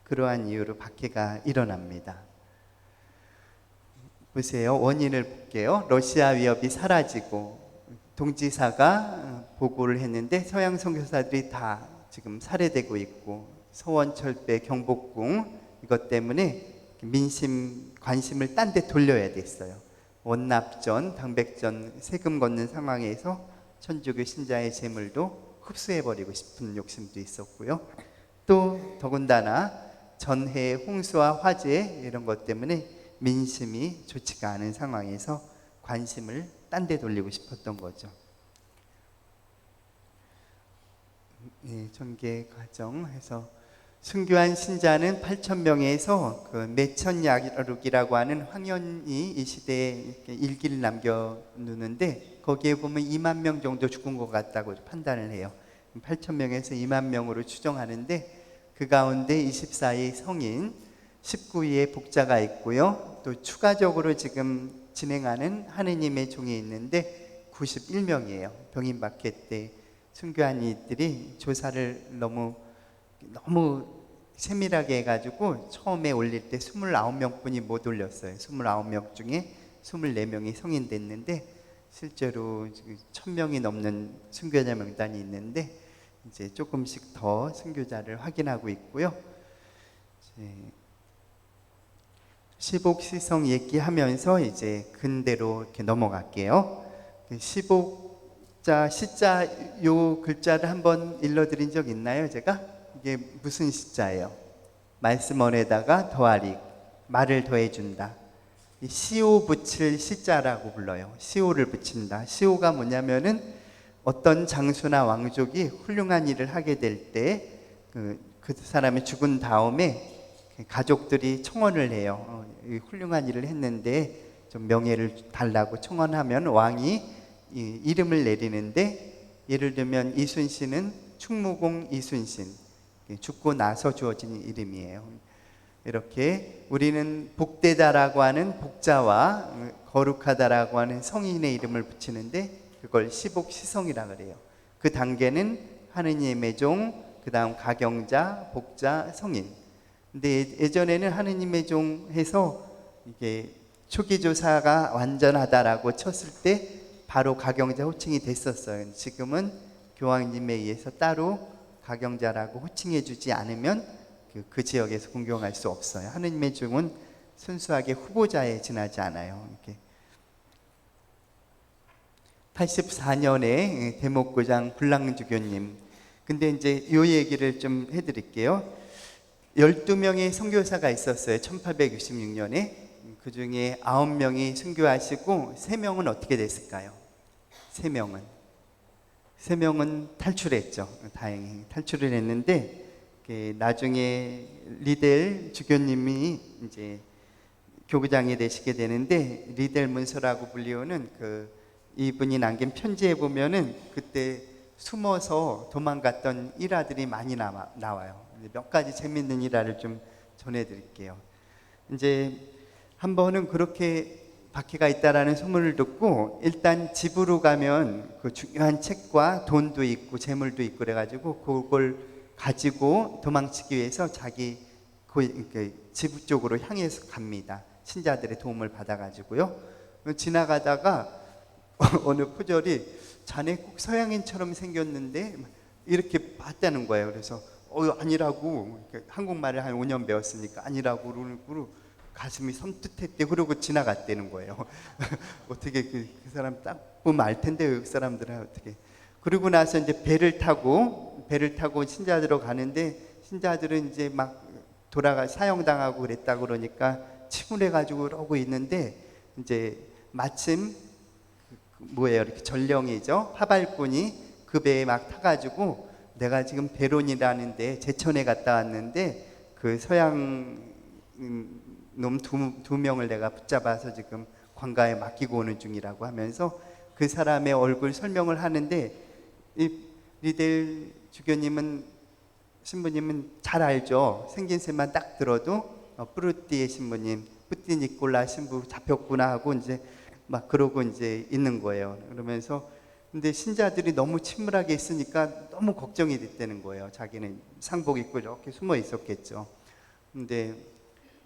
S1: 그러한 이유로 박해가 일어납니다. 보세요. 원인을 볼게요. 러시아 위협이 사라지고 동지사가 보고를 했는데, 서양 선교사들이 다 지금 살해되고 있고, 서원철배, 경복궁 이것 때문에 민심 관심을 딴 데 돌려야 됐어요. 원납전, 당백전 세금 걷는 상황에서 천주교 신자의 재물도 흡수해버리고 싶은 욕심도 있었고요. 또 더군다나 전해 홍수와 화재 이런 것 때문에 민심이 좋지가 않은 상황에서 관심을 딴 데 돌리고 싶었던 거죠. 전개 과정해서 순교한 신자는 8,000명에서 그 매천야룩이라고 하는 황현이 이 시대에 일기를 남겨놓는데, 거기에 보면 2만 명 정도 죽은 것 같다고 판단을 해요. 8,000명에서 2만 명으로 추정하는데, 그 가운데 24의 성인, 19위의 복자가 있고요. 또 추가적으로 지금 진행하는 하느님의 종이 있는데 91명이에요. 병인 박해 때 순교한 이들이 조사를 너무 너무 세밀하게 해가지고 처음에 올릴 때 29명뿐이 못 올렸어요. 29명 중에 24명이 성인 됐는데 실제로 1000명이 넘는 순교자 명단이 있는데 이제 조금씩 더 순교자를 확인하고 있고요. 시복시성 얘기하면서 이제 근대로 이렇게 넘어갈게요. 시복자, 시자 요 글자를 한번 일러드린 적 있나요? 제가? 이게 무슨 시자예요? 말씀원에다가 더하리, 말을 더해준다. 시오 붙일 시자라고 불러요. 시오를 붙인다. 시오가 뭐냐면은 어떤 장수나 왕족이 훌륭한 일을 하게 될 때 그 사람이 죽은 다음에 가족들이 청원을 해요. 훌륭한 일을 했는데 좀 명예를 달라고 청원하면 왕이 이름을 내리는데, 예를 들면 이순신은 충무공 이순신, 죽고 나서 주어진 이름이에요. 이렇게 우리는 복되다라고 하는 복자와 거룩하다라고 하는 성인의 이름을 붙이는데 그걸 시복시성이라 그래요. 그 단계는 하느님의 종, 그 다음 가경자, 복자, 성인. 근데 예전에는 하느님의 종 해서 이게 초기조사가 완전하다라고 쳤을 때 바로 가경자 호칭이 됐었어요. 지금은 교황님에 의해서 따로 가경자라고 호칭해 주지 않으면 그 지역에서 공경할 수 없어요. 하느님의 종은 순수하게 후보자에 지나지 않아요. 이렇게 84년에 대목구장 불랑주교님. 근데 이제 요 얘기를 좀 해드릴게요. 12명의 선교사가 있었어요. 1866년에. 그 중에 9명이 순교하시고 3명은 어떻게 됐을까요? 3명은 탈출했죠. 다행히 탈출을 했는데 나중에 리델 주교님이 이제 교구장이 되시게 되는데, 리델 문서라고 불리우는 이분이 남긴 편지에 보면은 그때 숨어서 도망갔던 일화들이 많이 나와요. 몇 가지 재밌는 일화를 좀 전해드릴게요. 이제 한 번은 그렇게 박해가 있다라는 소문을 듣고 일단 집으로 가면 그 중요한 책과 돈도 있고 재물도 있고 그래가지고 그걸 가지고 도망치기 위해서 자기 집 쪽으로 향해서 갑니다. 신자들의 도움을 받아가지고요. 지나가다가 어느 포졸이 자네 꼭 서양인처럼 생겼는데 이렇게 봤다는 거예요. 그래서 아니라고, 한국말을 한 5년 배웠으니까 아니라고 그러고 가슴이 섬뜩했대. 그러고 지나갔다는 거예요. 어떻게 그 사람 딱 보면 알 텐데 그 사람들은 어떻게. 그러고 나서 이제 배를 타고 신자들로 가는데 신자들은 이제 막 사형당하고 그랬다 그러니까 침울해가지고 그러고 있는데 이제 마침 이렇게 전령이죠. 화발꾼이 그 배에 막 타가지고 내가 지금 베론이라는데 제천에 갔다 왔는데 그 서양 놈 두 명을 내가 붙잡아서 지금 관가에 맡기고 오는 중이라고 하면서 그 사람의 얼굴 설명을 하는데, 이 리델 신부님은 잘 알죠. 생긴새만 딱 들어도 뿌르띠의 신부님, 뿌띠니콜라 신부 잡혔구나 하고 이제 막 그러고 이제 있는 거예요. 그러면서 근데 신자들이 너무 침울하게 있으니까 너무 걱정이 됐다는 거예요. 자기는 상복 입고 이렇게 숨어 있었겠죠. 근데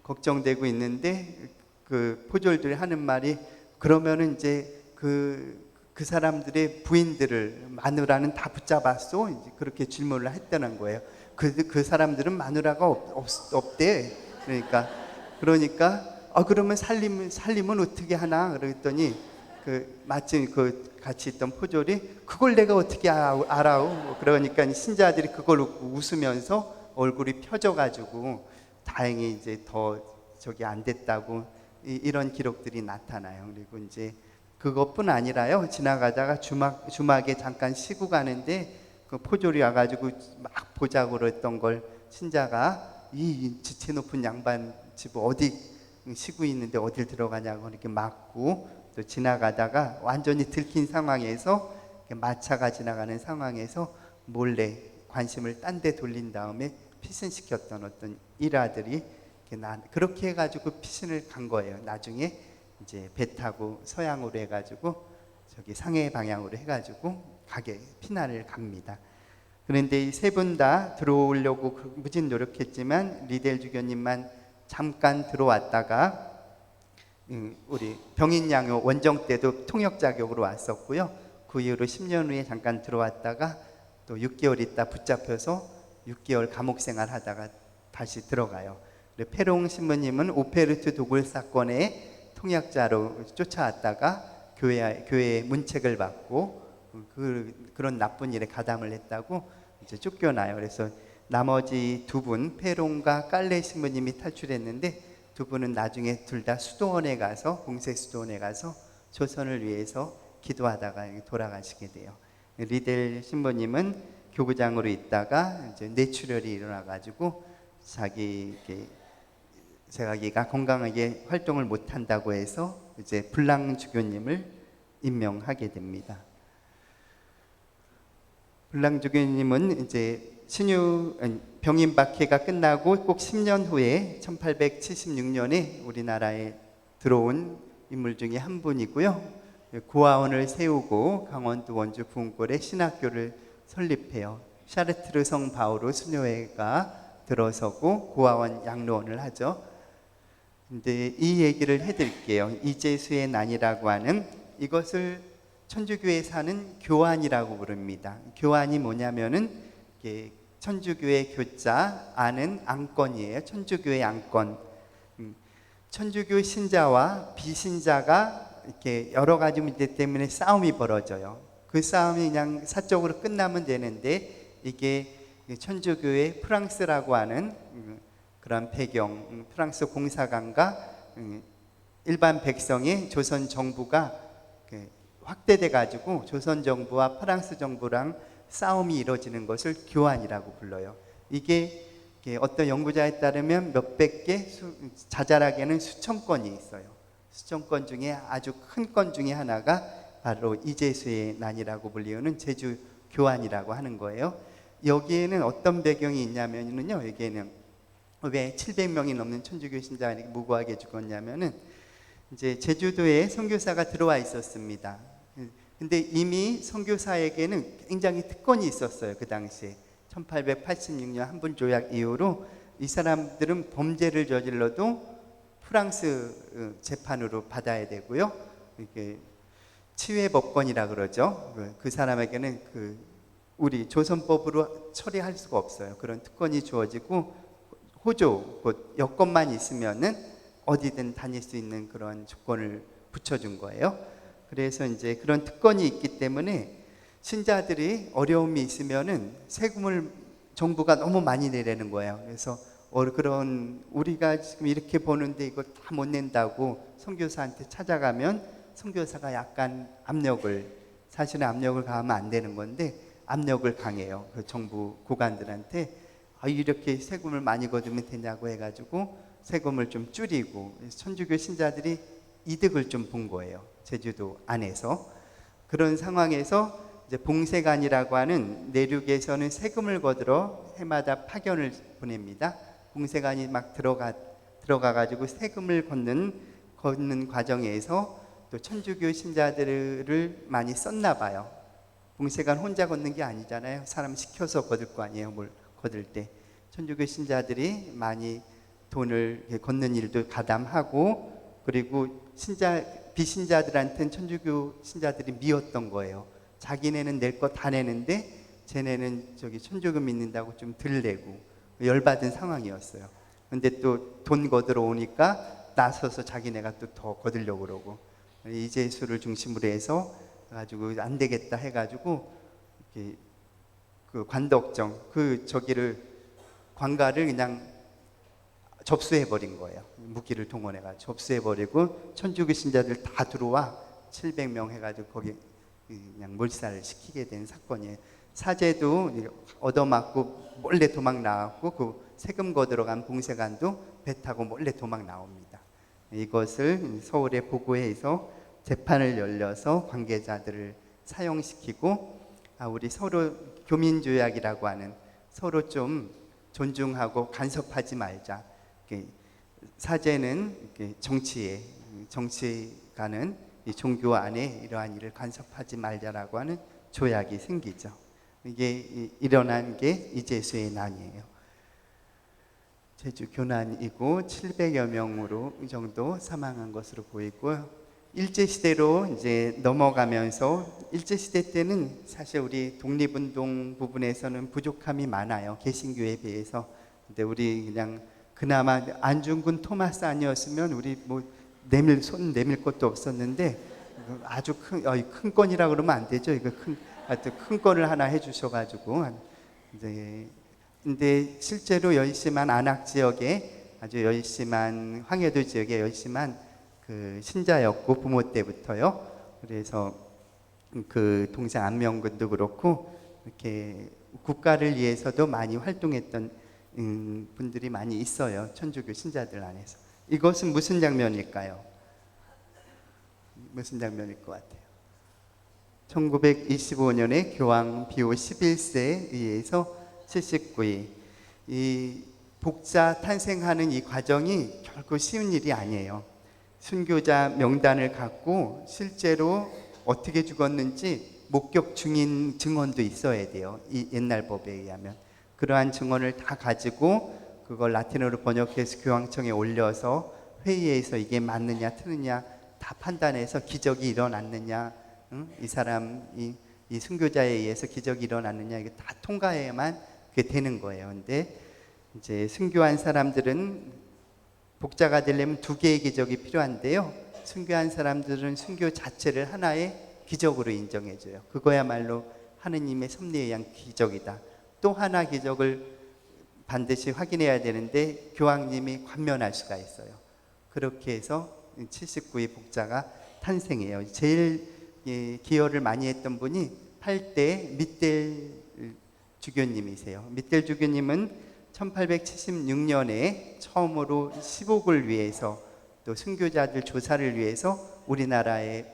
S1: 걱정되고 있는데 그 포졸들이 하는 말이, 그러면은 이제 그 사람들의 부인들을 마누라는 다 붙잡았어? 이제 그렇게 질문을 했다는 거예요. 그 사람들은 마누라가 없대. 그러니까 그러면 살림은 어떻게 하나? 그랬더니 마침 같이 있던 포졸이 그걸 내가 어떻게 알아요? 그러니까 신자들이 그걸 웃으면서 얼굴이 펴져가지고 다행히 이제 더 저기 안 됐다고 이런 기록들이 나타나요. 그리고 이제 그것뿐 아니라요. 지나가다가 주막에 잠깐 쉬고 가는데 그 포졸이 와가지고 막 보자고 그랬던 걸 신자가 이 지체 높은 양반 집 어디 쉬고 있는데 어딜 들어가냐고 이렇게 막고, 또 지나가다가 완전히 들킨 상황에서 마차가 지나가는 상황에서 몰래 관심을 딴 데 돌린 다음에 피신시켰던 어떤 일화들이 그렇게 해가지고 피신을 간 거예요. 나중에 이제 배 타고 서양으로 해가지고 저기 상해 방향으로 해가지고 피난을 갑니다. 그런데 이 세 분 다 들어오려고 무진 노력했지만 리델 주교님만 잠깐 들어왔다가 우리 병인양요 원정 때도 통역 자격으로 왔었고요. 그 이후로 10년 후에 잠깐 들어왔다가 또 6개월 있다 붙잡혀서 6개월 감옥 생활하다가 다시 들어가요. 페롱 신부님은 오페르트 도굴 사건의 통역자로 쫓아왔다가 교회에 문책을 받고 그런 나쁜 일에 가담을 했다고 이제 쫓겨나요. 그래서 나머지 두 분, 페롱과 깔레 신부님이 탈출했는데 두 분은 나중에 둘 다 수도원에 가서 공세 수도원에 가서 조선을 위해서 기도하다가 돌아가시게 돼요. 리델 신부님은 교구장으로 있다가 이제 뇌출혈이 일어나가지고 자기가 건강하게 활동을 못한다고 해서 이제 블랑 주교님을 임명하게 됩니다. 블랑 주교님은 이제 병임 박해가 끝나고 꼭 10년 후에 1876년에 우리나라에 들어온 인물 중에 한 분이고요. 고아원을 세우고 강원도 원주 부흥골에 신학교를 설립해요. 샤르트르 성 바오로 수녀회가 들어서고 고아원 양로원을 하죠. 근데 이 얘기를 해드릴게요. 이재수의 난이라고 하는 이것을 천주교에 사는 교안이라고 부릅니다. 교안이 뭐냐면은 천주교의 교자, 안은 안건이에요. 천주교의 안건. 천주교 신자와 비신자가 이렇게 여러 가지 문제 때문에 싸움이 벌어져요. 그 싸움이 그냥 사적으로 끝나면 되는데 이게 천주교의 프랑스라고 하는 그런 배경, 프랑스 공사관과 일반 백성의 조선 정부가 확대돼 가지고 조선 정부와 프랑스 정부랑 싸움이 이루어지는 것을 교안이라고 불러요. 이게 어떤 연구자에 따르면 몇백 개, 자잘하게는 수천 건이 있어요. 수천 건 중에 아주 큰 건 중에 하나가 바로 이재수의 난이라고 불리우는 제주 교안이라고 하는 거예요. 여기에는 어떤 배경이 있냐면요. 여기에는 왜 700명이 넘는 천주교 신자가 무고하게 죽었냐면은 이제 제주도에 선교사가 들어와 있었습니다. 근데 이미 선교사에게는 굉장히 특권이 있었어요. 그 당시에 1886년 한분 조약 이후로 이 사람들은 범죄를 저질러도 프랑스 재판으로 받아야 되고요. 이게 치외법권이라 그러죠. 그 사람에게는 우리 조선법으로 처리할 수가 없어요. 그런 특권이 주어지고 호조, 곧 여권만 있으면은 어디든 다닐 수 있는 그런 조건을 붙여준 거예요. 그래서 이제 그런 특권이 있기 때문에 신자들이 어려움이 있으면은 세금을 정부가 너무 많이 내라는 거예요. 그래서 그런 우리가 지금 이렇게 보는데 이거 다 못 낸다고 선교사한테 찾아가면 선교사가 약간 사실은 압력을 가하면 안 되는 건데 압력을 강해요. 그 정부 고관들한테 이렇게 세금을 많이 거두면 되냐고 해가지고 세금을 좀 줄이고 천주교 신자들이 이득을 좀 본 거예요. 제주도 안에서. 그런 상황에서 이제 봉세관이라고 하는 내륙에서는 세금을 거두러 해마다 파견을 보냅니다. 봉세관이 막 들어가가지고 세금을 걷는 과정에서 또 천주교 신자들을 많이 썼나 봐요. 봉세관 혼자 걷는 게 아니잖아요. 사람 시켜서 거둘 거 아니에요. 뭘 거둘 때. 천주교 신자들이 많이 돈을 걷는 일도 가담하고, 그리고 비신자들한테는 천주교 신자들이 미웠던 거예요. 자기네는 낼 거 다 내는데 쟤네는 천주교 믿는다고 좀 덜 내고 열받은 상황이었어요. 근데 또 돈 거들어 오니까 나서서 자기네가 또 더 거들려고 그러고, 이재수를 중심으로 해서 가지고 안 되겠다 해가지고 그 관덕정 관가를 그냥 접수해버린 거예요. 무기를 동원해가지고 접수해버리고 천주교 신자들 다 들어와 700명 해가지고 거기 그냥 몰살을 시키게 된 사건이에요. 사제도 얻어맞고 몰래 도망 나왔고 그 세금 거들어간 봉세관도 배 타고 몰래 도망 나옵니다. 이것을 서울에 보고해서 재판을 열려서 관계자들을 사형시키고, 우리 서로 교민조약이라고 하는 서로 좀 존중하고 간섭하지 말자. 사제는 정치가는 이 종교 안에 이러한 일을 간섭하지 말자라고 하는 조약이 생기죠. 이게 일어난 게 이재수의 난이에요. 제주 교난이고 700여 명으로 이 정도 사망한 것으로 보이고요. 일제시대로 이제 넘어가면서 일제시대 때는 사실 우리 독립운동 부분에서는 부족함이 많아요. 개신교에 비해서. 근데 우리 그냥 그나마 안중근 토마스 아니었으면 우리 뭐 손 내밀 것도 없었는데 아주 큰 건이라 그러면 안 되죠. 이거 하여튼 큰 건을 하나 해주셔가지고 이제 근데 실제로 열심한 안악 지역에 아주 열심한 황해도 지역에 열심한 그 신자였고 부모 때부터요. 그래서 그 동생 안명근도 그렇고 이렇게 국가를 위해서도 많이 활동했던 분들이 많이 있어요. 천주교 신자들 안에서. 이것은 무슨 장면일까요? 무슨 장면일 것 같아요? 1925년에 교황 비오 11세에 의해서 79위 이 복자 탄생하는 이 과정이 결코 쉬운 일이 아니에요. 순교자 명단을 갖고 실제로 어떻게 죽었는지 목격 증인 증언도 있어야 돼요. 이 옛날 법에 의하면. 그러한 증언을 다 가지고 그걸 라틴어로 번역해서 교황청에 올려서 회의에서 이게 맞느냐 틀느냐 다 판단해서 기적이 일어났느냐, 이 사람 이 순교자에 의해서 기적이 일어났느냐 이게 다 통과해야만 그게 되는 거예요. 근데 이제 순교한 사람들은 복자가 되려면 2개의 기적이 필요한데요. 순교한 사람들은 순교 자체를 하나의 기적으로 인정해줘요. 그거야말로 하느님의 섭리에 의한 기적이다. 또 하나 기적을 반드시 확인해야 되는데 교황님이 관면할 수가 있어요. 그렇게 해서 79위 복자가 탄생해요. 제일 기여를 많이 했던 분이 8대 밑델 주교님이세요. 밑델 주교님은 1876년에 처음으로 시복을 위해서 또 순교자들 조사를 위해서 우리나라에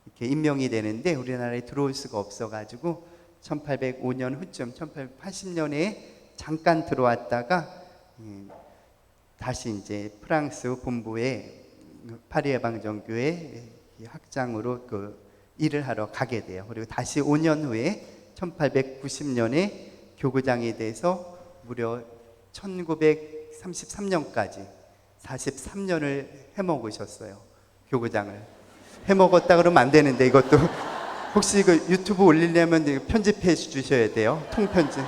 S1: 이렇게 임명이 되는데 우리나라에 들어올 수가 없어가지고 1805년 후쯤 1880년에 잠깐 들어왔다가 다시 이제 프랑스 본부에 파리 예방전교회 학장으로 그 일을 하러 가게 돼요. 그리고 다시 5년 후에 1890년에 교구장이 돼서 무려 1933년까지 43년을 해먹으셨어요. 교구장을. 해먹었다 그러면 안 되는데 이것도 혹시 이거 유튜브 올리려면 편집해 주셔야 돼요. 통편집.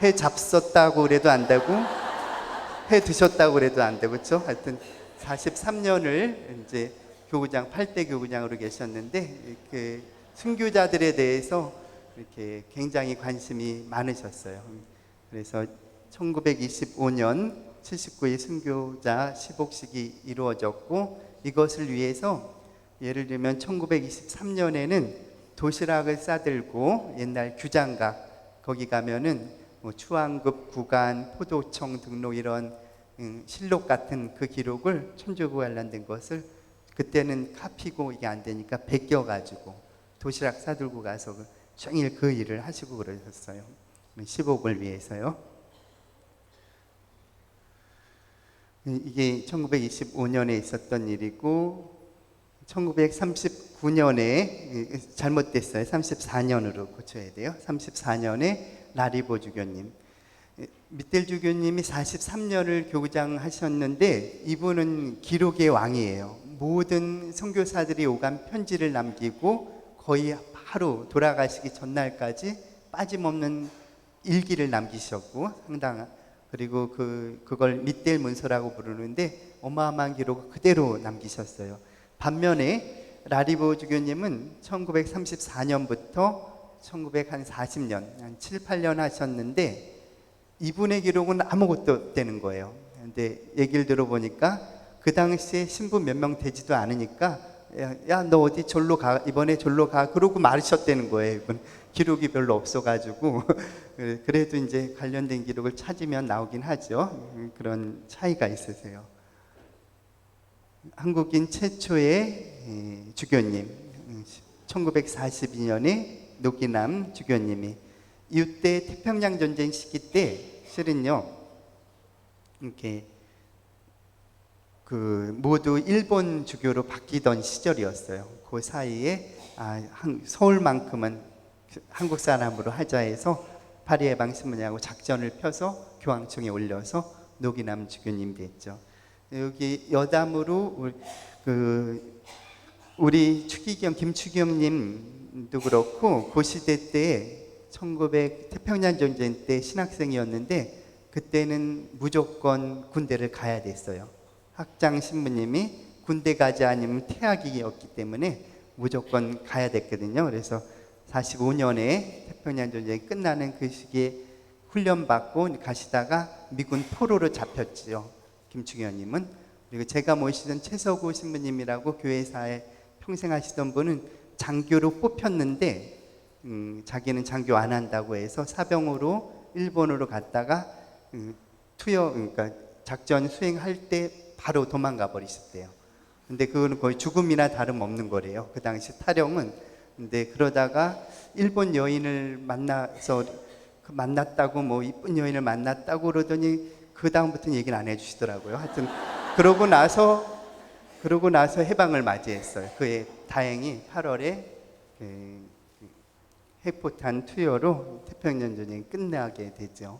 S1: 해 잡섰다고 그래도 안 되고 해 드셨다고 그래도 안 되고 그렇죠? 하여튼 43년을 이제 교구장 8대 교구장으로 계셨는데 이렇게 순교자들에 대해서 이렇게 굉장히 관심이 많으셨어요. 그래서 1925년 79위 순교자 시복식이 이루어졌고 이것을 위해서 예를 들면 1923년에는 도시락을 싸들고 옛날 규장각 거기 가면은 뭐 추앙급 구간 포도청 등록 이런 실록 같은 그 기록을 천주교 관련된 것을 그때는 카피고 이게 안 되니까 베껴가지고 도시락 싸들고 가서 종일 그 일을 하시고 그러셨어요. 시복을 위해서요. 이게 1925년에 있었던 일이고 1939년에 잘못됐어요. 34년으로 고쳐야 돼요. 34년에 라리보 주교님. 밑델 주교님이 43년을 교구장 하셨는데 이분은 기록의 왕이에요. 모든 선교사들이 오간 편지를 남기고 거의 바로 돌아가시기 전날까지 빠짐없는 일기를 남기셨고 상당한 그리고 그걸 밑델 문서라고 부르는데 어마어마한 기록을 그대로 남기셨어요. 반면에 라리보 주교님은 1934년부터 1940년, 한 7, 8년 하셨는데 이분의 기록은 아무것도 되는 거예요. 근데 얘기를 들어보니까 그 당시에 신부 몇 명 되지도 않으니까 야, 너 어디 절로 가, 이번에 절로 가. 그러고 말으셨다는 거예요. 이분 기록이 별로 없어가지고 그래도 이제 관련된 기록을 찾으면 나오긴 하죠. 그런 차이가 있으세요. 한국인 최초의 주교님, 1942년에 노기남 주교님이 이때 태평양 전쟁 시기 때 실은요 이렇게 모두 일본 주교로 바뀌던 시절이었어요. 그 사이에 서울만큼은 한국 사람으로 하자 해서 파리의 방신문이라고 작전을 펴서 교황청에 올려서 노기남 주교님 됐죠. 여기 여담으로 우리 추기경 김추기경님도 그렇고 그 시대 때 1900 태평양 전쟁 때 신학생이었는데 그때는 무조건 군대를 가야 됐어요. 학장 신부님이 군대 가지 않으면 퇴학이었기 때문에 무조건 가야 됐거든요. 그래서 45년에 태평양 전쟁이 끝나는 그 시기에 훈련받고 가시다가 미군 포로로 잡혔지요. 김충현님은. 그리고 제가 모시던 최서구 신부님이라고 교회사에 평생 하시던 분은 장교로 뽑혔는데 자기는 장교 안 한다고 해서 사병으로 일본으로 갔다가 그러니까 작전 수행할 때 바로 도망가 버리셨대요. 근데 그거는 거의 죽음이나 다름없는 거래요. 그 당시 타령은. 근데 그러다가 일본 여인을 만났다고 뭐 이쁜 여인을 만났다고 그러더니 그 다음부터는 얘기를 안 해주시더라고요. 하여튼 그러고 나서 해방을 맞이했어요. 그에 다행히 8월에 핵포탄 투여로 태평양 전쟁이 끝나게 되죠.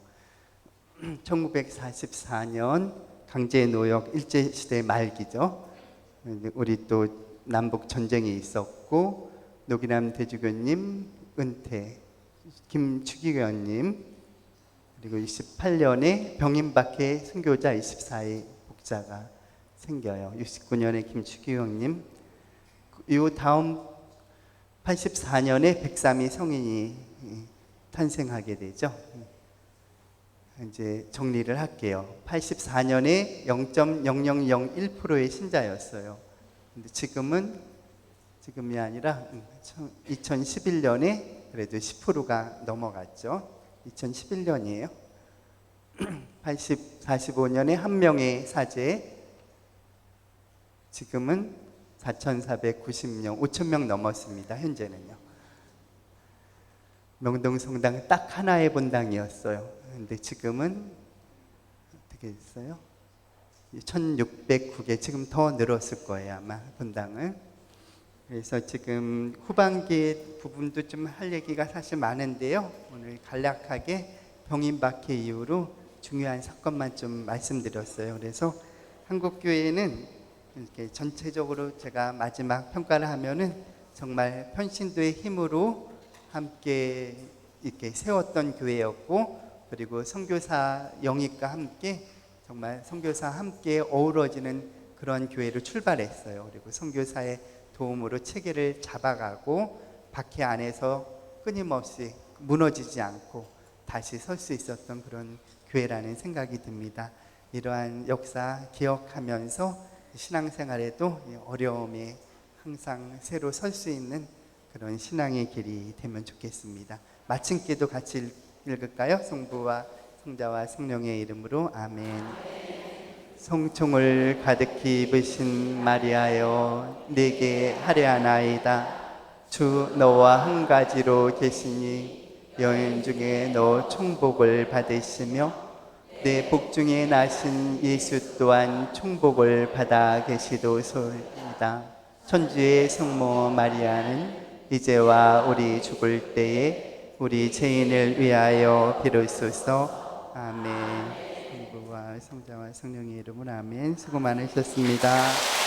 S1: 1944년 강제노역 일제시대 말기죠. 우리 또 남북 전쟁이 있었고 노기남 대주교님 은퇴, 김추기교님, 그리고 28년에 병인박해 순교자 24의 복자가 생겨요. 69년에 김추기교님, 이 다음 84년에 백삼이 성인이 탄생하게 되죠. 이제 정리를 할게요. 84년에 0.0001%의 신자였어요. 근데 지금이 아니라 2011년에 그래도 10%가 넘어갔죠. 2011년이에요. 45년에 한 명의 사제, 지금은 4,490명, 5,000명 넘었습니다. 현재는요. 명동성당 딱 하나의 본당이었어요. 근데 지금은 어떻게 됐어요? 1,609개, 지금 더 늘었을 거예요, 아마 본당은. 그래서 지금 후반기 부분도 좀 할 얘기가 사실 많은데요. 오늘 간략하게 병인박해 이후로 중요한 사건만 좀 말씀드렸어요. 그래서 한국교회는 이렇게 전체적으로 제가 마지막 평가를 하면은 정말 평신도의 힘으로 함께 이렇게 세웠던 교회였고, 그리고 선교사 영입과 함께 정말 선교사 함께 어우러지는 그런 교회로 출발했어요. 그리고 선교사의 도움으로 체계를 잡아가고 박해 안에서 끊임없이 무너지지 않고 다시 설 수 있었던 그런 교회라는 생각이 듭니다. 이러한 역사 기억하면서 신앙생활에도 어려움에 항상 새로 설 수 있는 그런 신앙의 길이 되면 좋겠습니다. 마침기도 같이 읽을까요? 성부와 성자와 성령의 이름으로 아멘. 성총을 가득히 입으신 마리아여, 내게 하려하나이다. 주 너와 한 가지로 계시니 여인 중에 너 총복을 받으시며 내 복중에 나신 예수 또한 총복을 받아 계시도소이다. 천주의 성모 마리아는 이제와 우리 죽을 때에 우리 죄인을 위하여 비로소서. 아멘. 성부와 성자와 성령의 이름으로 아멘. 수고 많으셨습니다.